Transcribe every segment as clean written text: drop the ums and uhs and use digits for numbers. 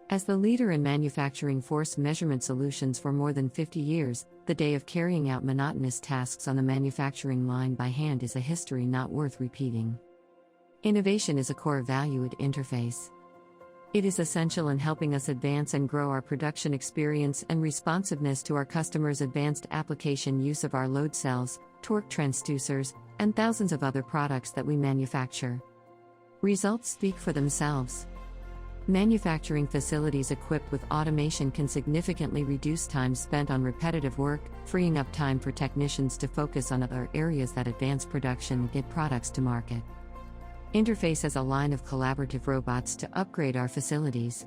As the leader in manufacturing force measurement solutions for more than 50 years, the day of carrying out monotonous tasks on the manufacturing line by hand is a history not worth repeating. Innovation is a core value at Interface. It is essential in helping us advance and grow our production experience and responsiveness to our customers' advanced application use of our load cells, torque transducers, and thousands of other products that we manufacture. Results speak for themselves. Manufacturing facilities equipped with automation can significantly reduce time spent on repetitive work, freeing up time for technicians to focus on other areas that advance production and get products to market. Interface has a line of collaborative robots to upgrade our facilities.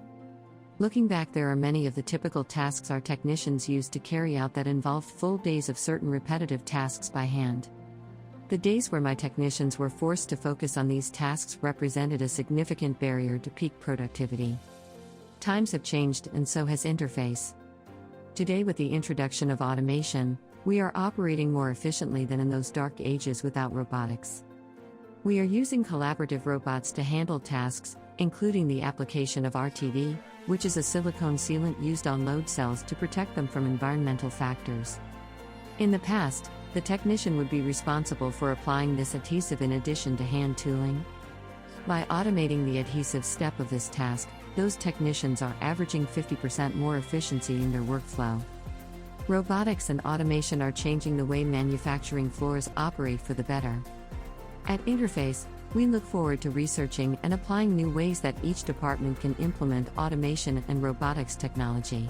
Looking back, there are many of the typical tasks our technicians used to carry out that involved full days of certain repetitive tasks by hand. The days where my technicians were forced to focus on these tasks represented a significant barrier to peak productivity. Times have changed, and so has Interface. Today, with the introduction of automation, we are operating more efficiently than in those dark ages without robotics. We are using collaborative robots to handle tasks, including the application of RTV, which is a silicone sealant used on load cells to protect them from environmental factors. In the past, the technician would be responsible for applying this adhesive in addition to hand tooling. By automating the adhesive step of this task, those technicians are averaging 50% more efficiency in their workflow. Robotics and automation are changing the way manufacturing floors operate for the better. At Interface, we look forward to researching and applying new ways that each department can implement automation and robotics technology.